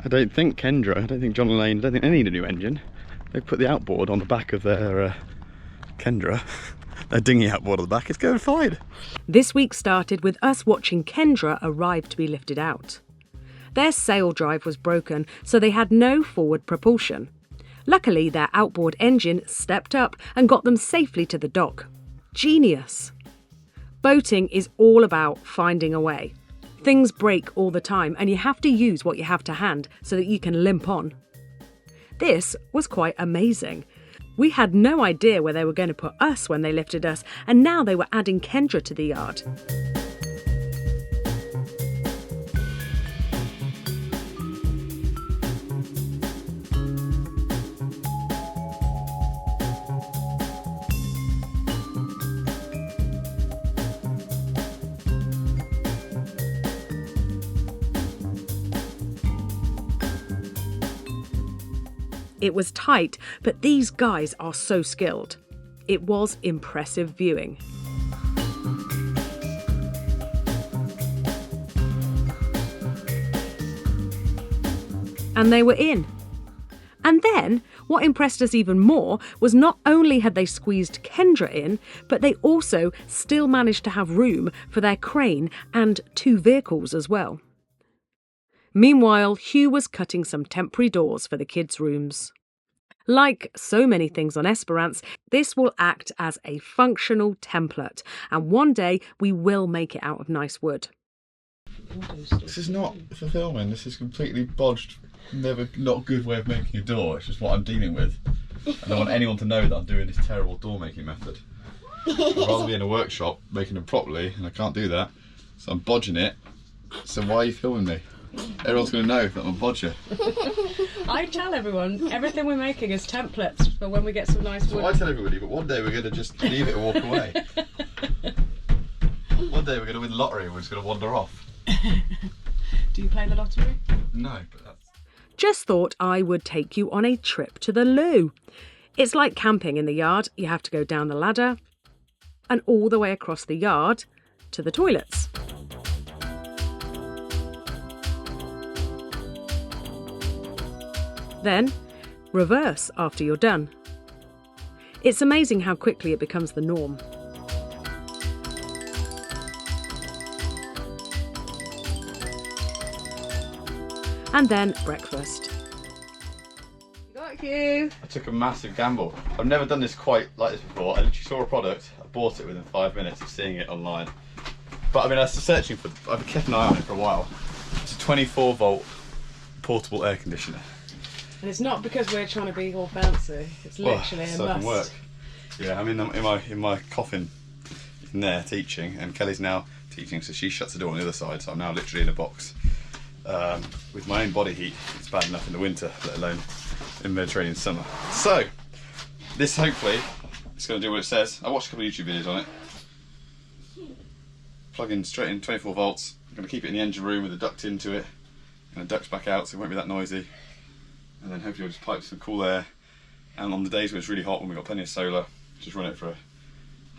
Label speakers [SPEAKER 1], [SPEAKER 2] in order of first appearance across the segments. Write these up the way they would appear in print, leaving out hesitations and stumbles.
[SPEAKER 1] I don't think Kendra, I don't think John and Lane, I don't think they need a new engine. They've put the outboard on the back of their Kendra. Their dinghy outboard on the back, it's going fine.
[SPEAKER 2] This week started with us watching Kendra arrive to be lifted out. Their sail drive was broken, so they had no forward propulsion. Luckily, their outboard engine stepped up and got them safely to the dock. Genius! Boating is all about finding a way. Things break all the time and you have to use what you have to hand so that you can limp on. This was quite amazing. We had no idea where they were going to put us when they lifted us, and now they were adding Kendra to the yard. It was tight, but these guys are so skilled. It was impressive viewing. And they were in. And then, what impressed us even more was not only had they squeezed Kendra in, but they also still managed to have room for their crane and 2 vehicles as well. Meanwhile, Hugh was cutting some temporary doors for the kids' rooms. Like so many things on Esperance, this will act as a functional template, and one day we will make it out of nice wood.
[SPEAKER 1] This is not for filming, this is completely bodged, not good way of making a door, it's just what I'm dealing with. I don't want anyone to know that I'm doing this terrible door making method. I'd rather be in a workshop making them properly, and I can't do that, so I'm bodging it. So why are you filming me? Everyone's going to know that I'm a bodger.
[SPEAKER 2] I tell everyone, everything we're making is templates for when we get some nice wood.
[SPEAKER 1] So I tell everybody, but one day we're going to just leave it and walk away. One day we're going to win the lottery and we're just going to wander off.
[SPEAKER 2] Do you play the lottery?
[SPEAKER 1] No, but that's...
[SPEAKER 2] Just thought I would take you on a trip to the loo. It's like camping in the yard. You have to go down the ladder and all the way across the yard to the toilets. Then, reverse after you're done. It's amazing how quickly it becomes the norm. And then breakfast. Got you!
[SPEAKER 1] I took a massive gamble. I've never done this quite like this before. I literally saw a product, I bought it within 5 minutes of seeing it online. But I mean, I was searching for, I've kept an eye on it for a while. It's a 24 volt portable air conditioner.
[SPEAKER 2] And it's not because we're trying to be all fancy. It's literally a must. Can work.
[SPEAKER 1] Yeah, I'm in my coffin in there teaching, and Kelly's now teaching, so she shuts the door on the other side. So I'm now literally in a box with my own body heat. It's bad enough in the winter, let alone in Mediterranean summer. So this hopefully is going to do what it says. I watched a couple of YouTube videos on it. Plug in straight in 24 volts. I'm going to keep it in the engine room with a duct into it, and the duct's back out, so it won't be that noisy. And then hopefully we'll just pipe some cool air, and on the days when it's really hot, when we've got plenty of solar, just run it for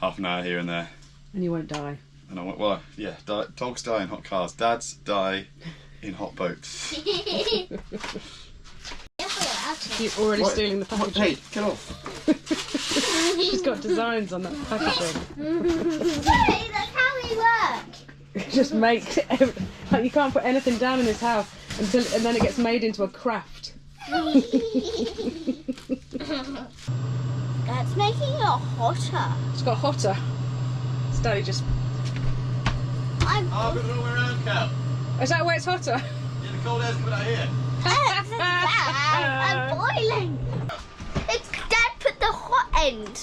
[SPEAKER 1] half an hour here and there. And
[SPEAKER 2] you won't die.
[SPEAKER 1] And I won't, well, yeah, dogs die in hot cars, dads die in hot boats.
[SPEAKER 2] You're already stealing the packaging.
[SPEAKER 1] Hey, get off.
[SPEAKER 2] She's got designs on that packaging.
[SPEAKER 3] Hey, that's how we work.
[SPEAKER 2] Just make, like, you can't put anything down in this house and then it gets made into a craft.
[SPEAKER 3] That's making it hotter.
[SPEAKER 2] It's got hotter. It's Daddy just...
[SPEAKER 3] I'm...
[SPEAKER 1] Oh, but the wrong way around, Cal.
[SPEAKER 2] Is that where it's hotter?
[SPEAKER 1] Yeah, the cold air's coming out here.
[SPEAKER 3] I'm boiling. It's Dad put the hot end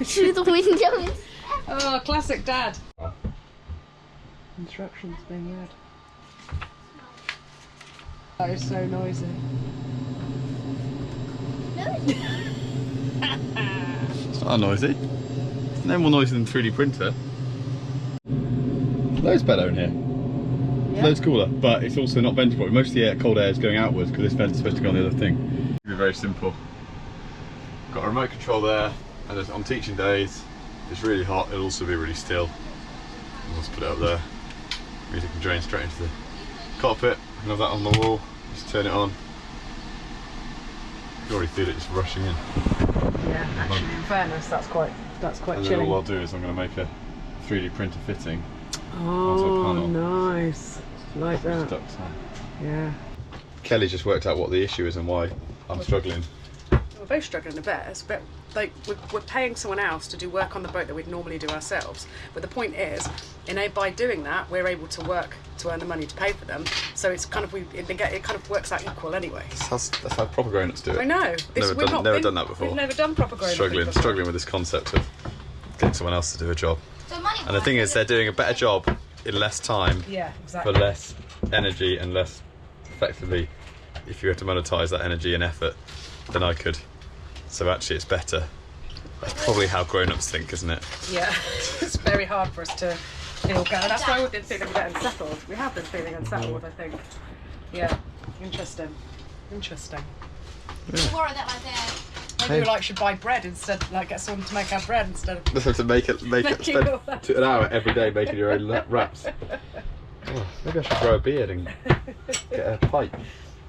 [SPEAKER 3] through the window.
[SPEAKER 2] Oh, classic Dad. Instructions being read. That is so noisy.
[SPEAKER 3] No.
[SPEAKER 1] It's not noisy. It's no more noisy than 3D printer. Loads better in here. Yeah. Loads cooler, but it's also not vented properly. Most of the cold air is going outwards because this vent is supposed to go on the other thing. It'll be very simple. Got a remote control there, and on teaching days, if it's really hot, it'll also be really still. I'll just put it up there. Music can drain straight into the cockpit. I can have that on the wall. Just turn it on. You already feel it just rushing in.
[SPEAKER 2] Yeah, actually, in fairness, that's quite
[SPEAKER 1] and
[SPEAKER 2] chilling.
[SPEAKER 1] then all I'll do is I'm going to make a 3D printer fitting.
[SPEAKER 2] Oh, nice. Like that.
[SPEAKER 1] Ducks on.
[SPEAKER 2] Yeah.
[SPEAKER 1] Kelly just worked out what the issue is and why I'm struggling.
[SPEAKER 2] We're both struggling a bit. It's a bit like we're paying someone else to do work on the boat that we'd normally do ourselves. But the point is, by doing that, we're able to work to earn the money to pay for them. So it's kind of it kind of works out equal anyway.
[SPEAKER 1] That's how proper grown-ups do it.
[SPEAKER 2] I know.
[SPEAKER 1] Never done that before.
[SPEAKER 2] We've never done proper grown-up.
[SPEAKER 1] Struggling with this concept of getting someone else to do a job. And the thing is, they're doing a better job in less time.
[SPEAKER 2] Yeah, exactly.
[SPEAKER 1] For less energy and less effectively, if you had to monetize that energy and effort, than I could. So actually, it's better. That's probably how grown-ups think, isn't it?
[SPEAKER 2] Yeah, it's very hard for us to feel good. That's why we've been feeling a bit unsettled. We have been feeling unsettled, I think. Yeah, interesting.
[SPEAKER 3] Maybe we
[SPEAKER 2] should buy bread instead. Get someone to make our bread instead of.
[SPEAKER 1] Listen, to make it spend an hour every day making your own wraps. Oh, maybe I should grow a beard and get a pipe.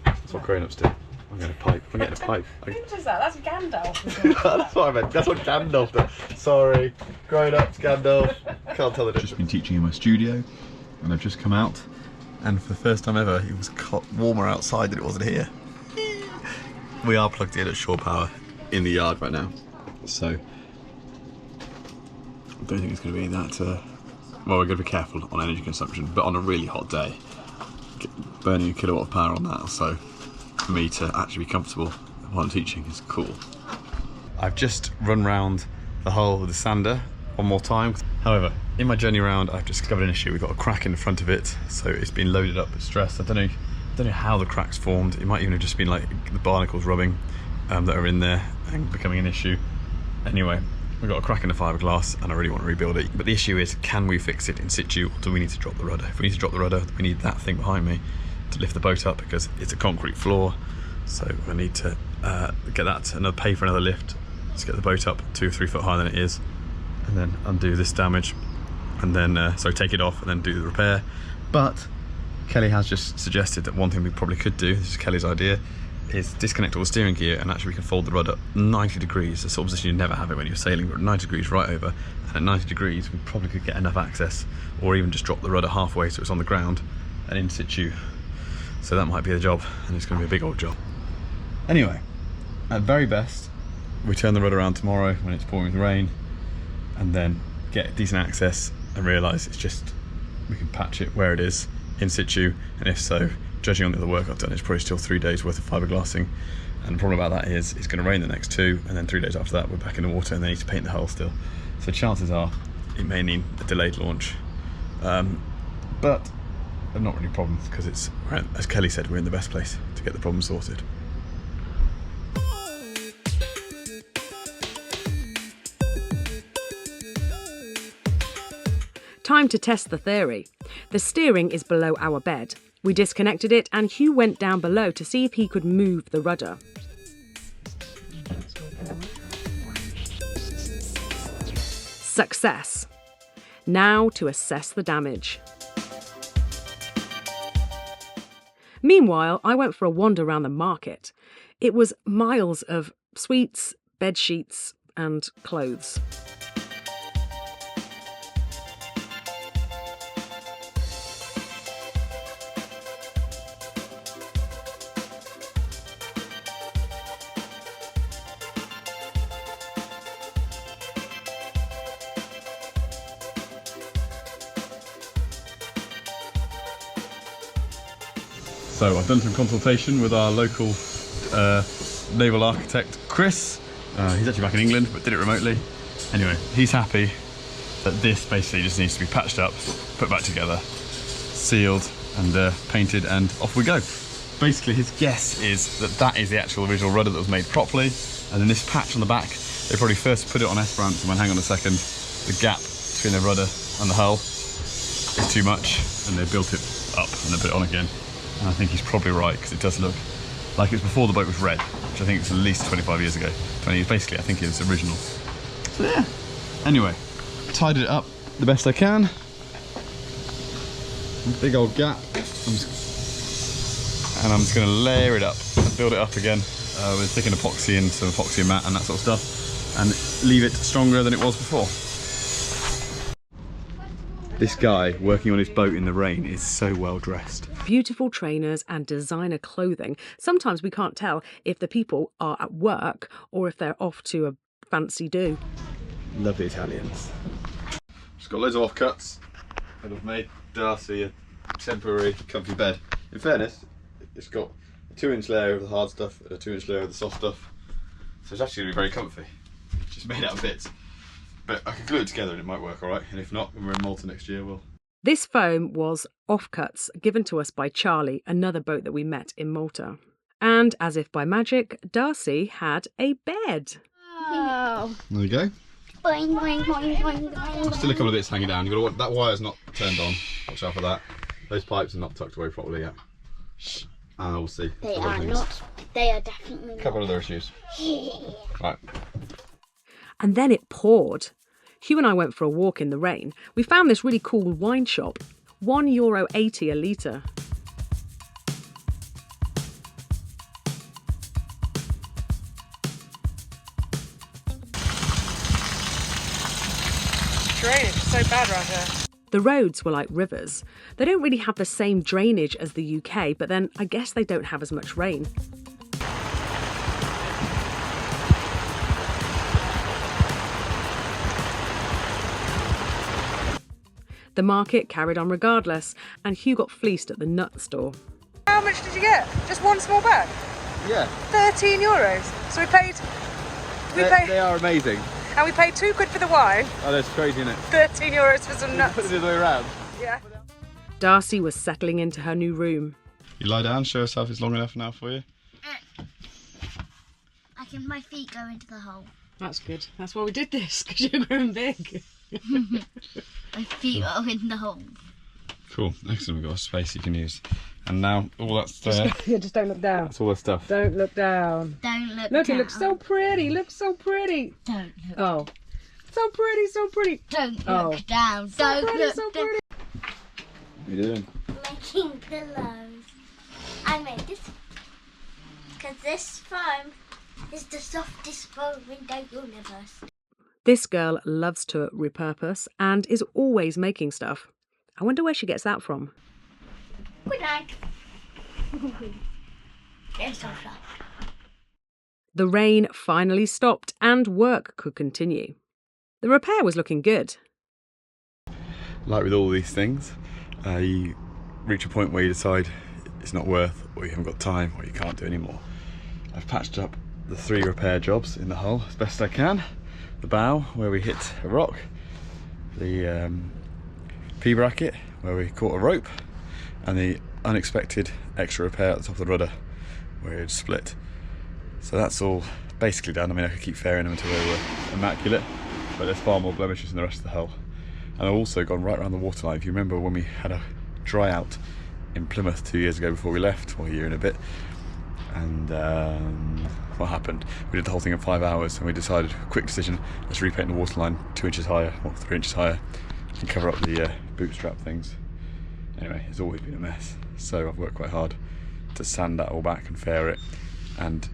[SPEAKER 1] That's what grown-ups do. I'm getting a pipe.
[SPEAKER 2] Who does that? That's Gandalf.
[SPEAKER 1] That's what I meant. That's what Gandalf does. Sorry, grown-ups, Gandalf. Can't tell the difference. Just been teaching in my studio, and I've just come out, and for the first time ever, it was warmer outside than it wasn't here. We are plugged in at shore power in the yard right now, so I don't think it's going to be that. Well, we're going to be careful on energy consumption, but on a really hot day, burning a kilowatt of power on that, so for me to actually be comfortable while I'm teaching is cool. I've just run round the hull with the sander one more time. However, in my journey around, I've discovered an issue. We've got a crack in the front of it, so it's been loaded up with stress. I don't know how the crack's formed. It might even have just been like the barnacles rubbing that are in there and becoming an issue. Anyway, we've got a crack in the fiberglass and I really want to rebuild it. But the issue is, can we fix it in situ, or do we need to drop the rudder? If we need to drop the rudder, we need that thing behind me to lift the boat up, because it's a concrete floor. So I need to get that and pay for another lift to get the boat up 2 or 3 foot higher than it is, and then undo this damage, and then take it off and then do the repair. But Kelly has just suggested that one thing we probably could do, this is Kelly's idea, is disconnect all the steering gear, and actually we can fold the rudder 90 degrees, the sort of position you never have it when you're sailing, but 90 degrees right over, and at 90 degrees we probably could get enough access, or even just drop the rudder halfway so it's on the ground and in situ. So that might be the job, and it's going to be a big old job. Anyway, at very best, we turn the rudder around tomorrow when it's pouring with rain, and then get decent access and realise it's just, we can patch it where it is in situ, and if so, judging on the other work I've done, it's probably still 3 days worth of fiberglassing, and the problem about that is it's going to rain the next 2, and then 3 days after that we're back in the water and they need to paint the hull still. So chances are it may need a delayed launch, but they're not really problems, because it's, as Kelly said, we're in the best place to get the problem sorted.
[SPEAKER 2] Time to test the theory. The steering is below our bed. We disconnected it and Hugh went down below to see if he could move the rudder. Success. Now to assess the damage. Meanwhile, I went for a wander around the market. It was miles of sweets, bed sheets and clothes.
[SPEAKER 1] So I've done some consultation with our local naval architect, Chris. He's actually back in England, but did it remotely. Anyway, he's happy that this basically just needs to be patched up, put back together, sealed and painted, and off we go. Basically, his guess is that that is the actual original rudder that was made properly, and then this patch on the back, they probably first put it on Esperance and went, hang on a second, the gap between the rudder and the hull is too much, and they built it up and then put it on again. And I think he's probably right, because it does look like it's before the boat was red, which I think is at least 25 years ago. 20 years, basically, I think it's original. So yeah. Anyway, tidied it up the best I can. Big old gap. and I'm just going to layer it up and build it up again with thickened epoxy and some epoxy mat and that sort of stuff, and leave it stronger than it was before. This guy working on his boat in the rain is so well dressed.
[SPEAKER 2] Beautiful trainers and designer clothing. Sometimes we can't tell if the people are at work or if they're off to a fancy do.
[SPEAKER 1] Love the Italians. Just got loads of offcuts, and I've made Darcy a temporary comfy bed. In fairness, it's got a 2-inch layer of the hard stuff and a 2-inch layer of the soft stuff, so it's actually going to be very comfy. Just made out of bits, but I can glue it together and it might work alright, and if not, when we're in Malta next year, we'll...
[SPEAKER 2] This foam was offcuts given to us by Charlie, another boat that we met in Malta. And as if by magic, Darcy had a bed.
[SPEAKER 3] Oh.
[SPEAKER 1] There you go.
[SPEAKER 3] Boing, boing, boing, boing, boing.
[SPEAKER 1] Still a couple of bits hanging down. You've got to, that wire's not turned on. Watch out for that. Those pipes are not tucked away properly yet. We'll see.
[SPEAKER 3] They are not. They are definitely not.
[SPEAKER 1] A couple of other issues. Right.
[SPEAKER 2] And then it poured. Hugh and I went for a walk in the rain. We found this really cool wine shop. €1.80 a litre.
[SPEAKER 4] Drainage is so bad around here.
[SPEAKER 2] The roads were like rivers. They don't really have the same drainage as the UK, but then I guess they don't have as much rain. The market carried on regardless, and Hugh got fleeced at the nut store.
[SPEAKER 4] How much did you get? Just one small bag?
[SPEAKER 1] Yeah.
[SPEAKER 4] €13. So we paid...
[SPEAKER 1] They are amazing.
[SPEAKER 4] And we paid £2 for the wine.
[SPEAKER 1] Oh, that's crazy, isn't it?
[SPEAKER 4] €13 for some nuts.
[SPEAKER 1] Put it the other way around.
[SPEAKER 4] Yeah.
[SPEAKER 2] Darcy was settling into her new room.
[SPEAKER 1] You lie down, show yourself it's long enough now for you.
[SPEAKER 3] My feet go into the hole.
[SPEAKER 2] That's good. That's why we did this, because you're growing big.
[SPEAKER 3] My feet are in the hole.
[SPEAKER 1] Cool, excellent, we've got a space you can use. And now all that's there.
[SPEAKER 2] Just don't look down.
[SPEAKER 1] That's all the stuff.
[SPEAKER 2] Don't look down.
[SPEAKER 3] Don't look
[SPEAKER 2] Look,
[SPEAKER 3] down.
[SPEAKER 2] it looks so pretty. Looks so pretty.
[SPEAKER 3] Don't look.
[SPEAKER 2] Oh, so pretty, so pretty.
[SPEAKER 3] Don't
[SPEAKER 2] Oh.
[SPEAKER 3] look down.
[SPEAKER 2] So
[SPEAKER 3] Don't
[SPEAKER 2] pretty,
[SPEAKER 3] look
[SPEAKER 2] so
[SPEAKER 3] down.
[SPEAKER 2] pretty.
[SPEAKER 1] What are you doing?
[SPEAKER 3] Making pillows. I made this because this foam is the softest foam in the universe.
[SPEAKER 2] This girl loves to repurpose and is always making stuff. I wonder where she gets that from.
[SPEAKER 3] Good night. There's so flat.
[SPEAKER 2] The rain finally stopped and work could continue. The repair was looking good.
[SPEAKER 1] Like with all these things, you reach a point where you decide it's not worth, or you haven't got time, or you can't do anymore. I've patched up the 3 repair jobs in the hull as best I can. The bow, where we hit a rock, the P-bracket, where we caught a rope, and the unexpected extra repair at the top of the rudder, where it split. So that's all basically done. I mean, I could keep fairing them until they were immaculate, but there's far more blemishes in the rest of the hull. And I've also gone right around the waterline. If you remember when we had a dry out in Plymouth 2 years ago before we left, or a year and a bit, and what happened? We did the whole thing in 5 hours, and we decided, quick decision, let's repaint the waterline 2 inches higher, or 3 inches higher, and cover up the bootstrap things. Anyway, it's always been a mess, so I've worked quite hard to sand that all back and fair it, and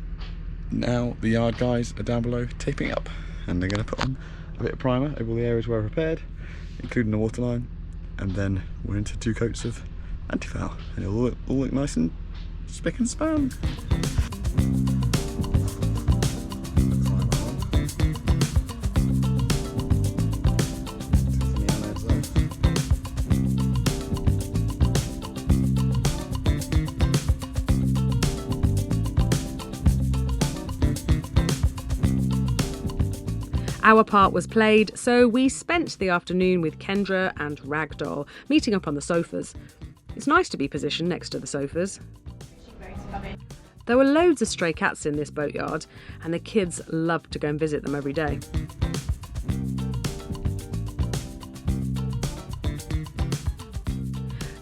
[SPEAKER 1] now the yard guys are down below taping up, and they're going to put on a bit of primer over all the areas where I've repaired, including the waterline, and then we're into 2 coats of anti-foul, and it'll all look nice and spick and span.
[SPEAKER 2] Our part was played, so we spent the afternoon with Kendra and Ragdoll, meeting up on the sofas. It's nice to be positioned next to the sofas. There were loads of stray cats in this boatyard, and the kids loved to go and visit them every day.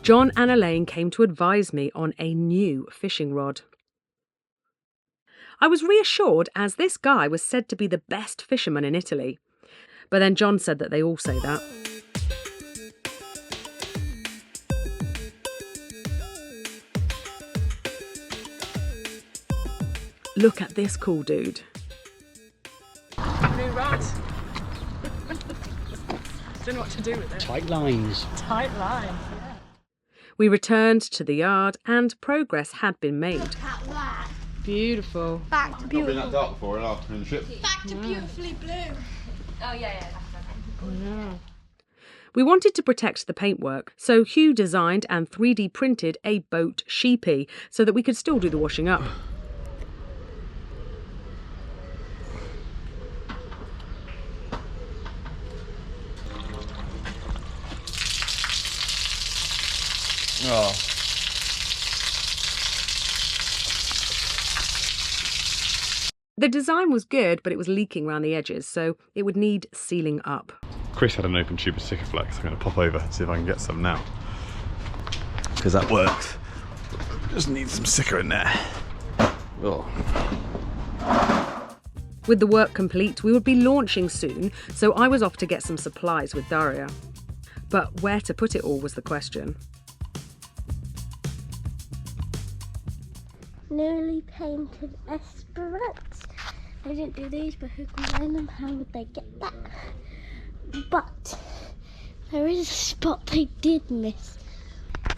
[SPEAKER 2] John and Elaine came to advise me on a new fishing rod. I was reassured as this guy was said to be the best fisherman in Italy. But then John said that they all say that. Look at this cool dude.
[SPEAKER 4] New rod. Don't know what to do with it.
[SPEAKER 5] Tight lines.
[SPEAKER 4] Tight line.
[SPEAKER 2] We returned to the yard and progress had been made.
[SPEAKER 3] Look at that.
[SPEAKER 2] Beautiful.
[SPEAKER 3] Back to
[SPEAKER 1] Not been that
[SPEAKER 3] beautiful.
[SPEAKER 1] dark before in the ship.
[SPEAKER 3] Back to beautifully blue.
[SPEAKER 2] We wanted to protect the paintwork, so Hugh designed and 3D printed a boat sheepy so that we could still do the washing up.
[SPEAKER 1] Oh.
[SPEAKER 2] The design was good, but it was leaking around the edges, so it would need sealing up.
[SPEAKER 1] Chris had an open tube of Sikaflex. I'm going to pop over and see if I can get some now. Because that works. Just need some Sika in there. Oh.
[SPEAKER 2] With the work complete, we would be launching soon, so I was off to get some supplies with Daria. But where to put it all was the question.
[SPEAKER 3] Newly painted Esperance. I didn't do these, but who can blame them? How would they get that? But there is a spot they did miss.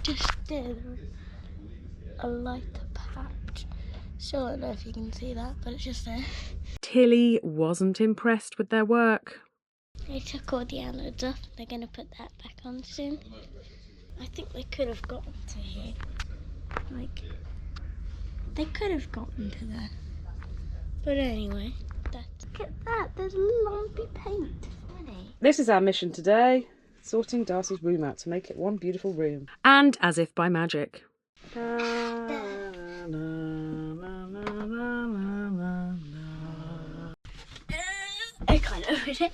[SPEAKER 3] Just a lighter patch. Still don't know if you can see that, but it's just there.
[SPEAKER 2] Tilly wasn't impressed with their work.
[SPEAKER 3] They took all the anodes off. They're going to put that back on soon. I think they could have gotten to here. Like, they could have gotten to there. But anyway, look at that. There's lumpy paint. Funny.
[SPEAKER 2] This is our mission today, sorting Darcy's room out to make it one beautiful room. And as if by magic.
[SPEAKER 3] I can't open it.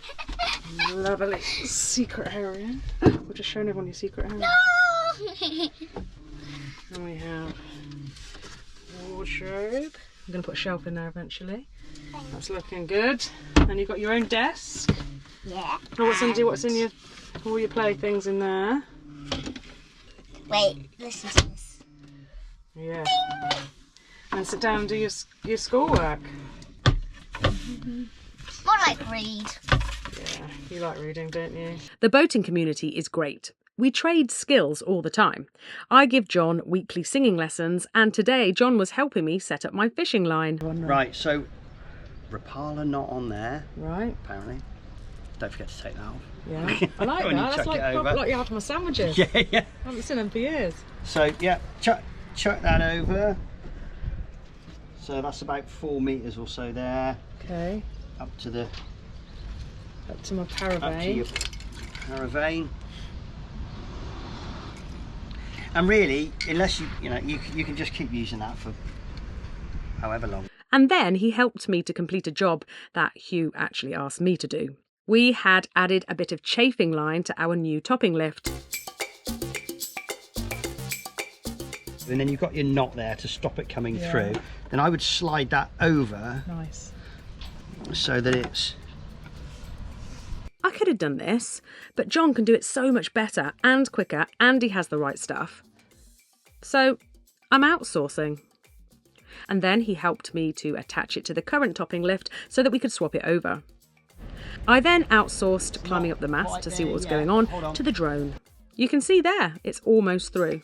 [SPEAKER 2] Lovely secret area. We're just showing everyone your secret area.
[SPEAKER 3] No!
[SPEAKER 2] And we have wardrobe. I'm going to put a shelf in there eventually. That's looking good. And you've got your own desk.
[SPEAKER 3] Yeah.
[SPEAKER 2] Oh, what's in your all your playthings in there?
[SPEAKER 3] Wait, listen to this.
[SPEAKER 2] Yeah. And sit down and do your schoolwork.
[SPEAKER 3] More like read.
[SPEAKER 2] Yeah, you like reading, don't you? The boating community is great. We trade skills all the time. I give John weekly singing lessons, and today John was helping me set up my fishing line.
[SPEAKER 5] Right, so Rapala not on there,
[SPEAKER 2] Right.
[SPEAKER 5] apparently. Don't forget to take that off.
[SPEAKER 2] Yeah. I like
[SPEAKER 5] When you
[SPEAKER 2] that. That's
[SPEAKER 5] chuck
[SPEAKER 2] like
[SPEAKER 5] it over.
[SPEAKER 2] proper like you have my sandwiches.
[SPEAKER 5] Yeah.
[SPEAKER 2] I haven't seen them for years.
[SPEAKER 5] So yeah, chuck that over. So that's about 4 meters or so there,
[SPEAKER 2] Okay.
[SPEAKER 5] up to
[SPEAKER 2] my
[SPEAKER 5] your
[SPEAKER 2] paravane.
[SPEAKER 5] paravane. And really, unless you can just keep using that for however long.
[SPEAKER 2] And then he helped me to complete a job that Hugh actually asked me to do. We had added a bit of chafing line to our new topping lift.
[SPEAKER 5] And then you've got your knot there to stop it coming
[SPEAKER 2] Yeah.
[SPEAKER 5] through. Then I would slide that over
[SPEAKER 2] Nice.
[SPEAKER 5] so that it's...
[SPEAKER 2] I could have done this, but John can do it so much better and quicker, and he has the right stuff. So I'm outsourcing. And then he helped me to attach it to the current topping lift so that we could swap it over. I then outsourced climbing up the mast to see what was going on to the drone. You can see there, it's almost through.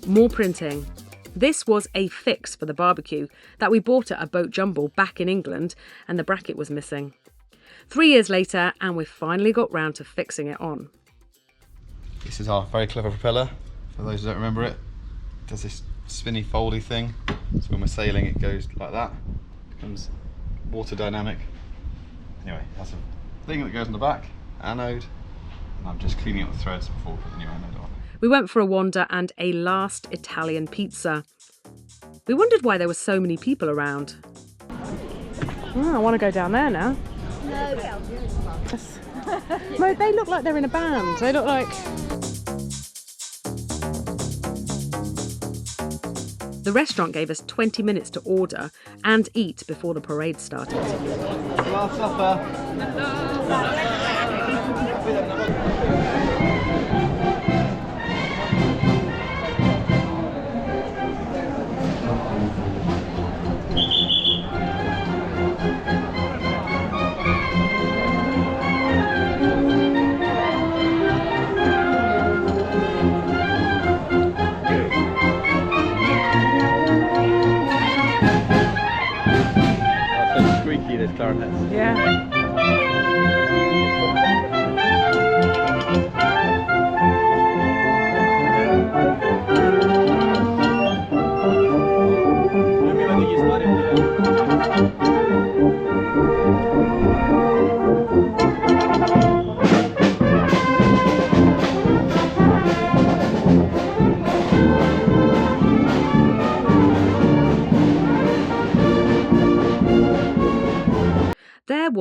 [SPEAKER 2] More printing. This was a fix for the barbecue that we bought at a boat jumble back in England, and the bracket was missing. 3 years later, and we've finally got round to fixing it on.
[SPEAKER 1] This is our very clever propeller, for those who don't remember it. It does this spinny foldy thing, so when we're sailing it goes like that, becomes water dynamic. Anyway, that's a thing that goes on the back, anode, and I'm just cleaning up the threads before we put the new anode on.
[SPEAKER 2] We went for a wander and a last Italian pizza. We wondered why there were so many people around. Oh, I want to go down there now.
[SPEAKER 3] No.
[SPEAKER 2] No, they look like they're in a band. They look like... The restaurant gave us 20 minutes to order and eat before the parade started.
[SPEAKER 1] Last supper.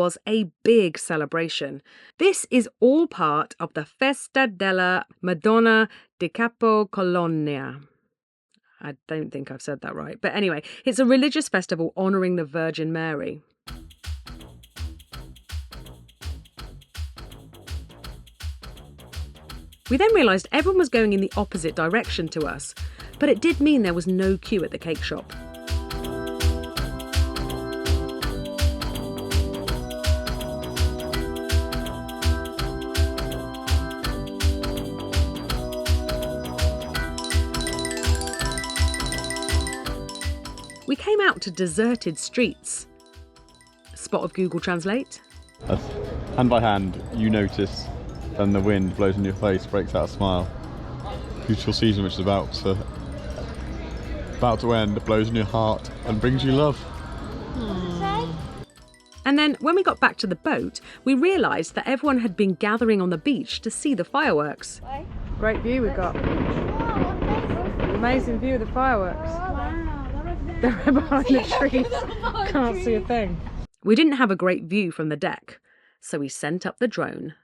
[SPEAKER 2] was a big celebration. This is all part of the Festa della Madonna di Capocolonia. I don't think I've said that right. But anyway, it's a religious festival honouring the Virgin Mary. We then realised everyone was going in the opposite direction to us, but it did mean there was no queue at the cake shop. We came out to deserted streets. Spot of Google Translate.
[SPEAKER 1] As hand by hand, you notice, and the wind blows in your face, breaks out a smile. Beautiful season which is about to end, blows in your heart and brings you love.
[SPEAKER 2] And then when we got back to the boat, we realised that everyone had been gathering on the beach to see the fireworks.
[SPEAKER 4] Great view we've got. Amazing view of the fireworks. They're right behind the trees. Can't see a thing.
[SPEAKER 2] We didn't have a great view from the deck, so we sent up the drone.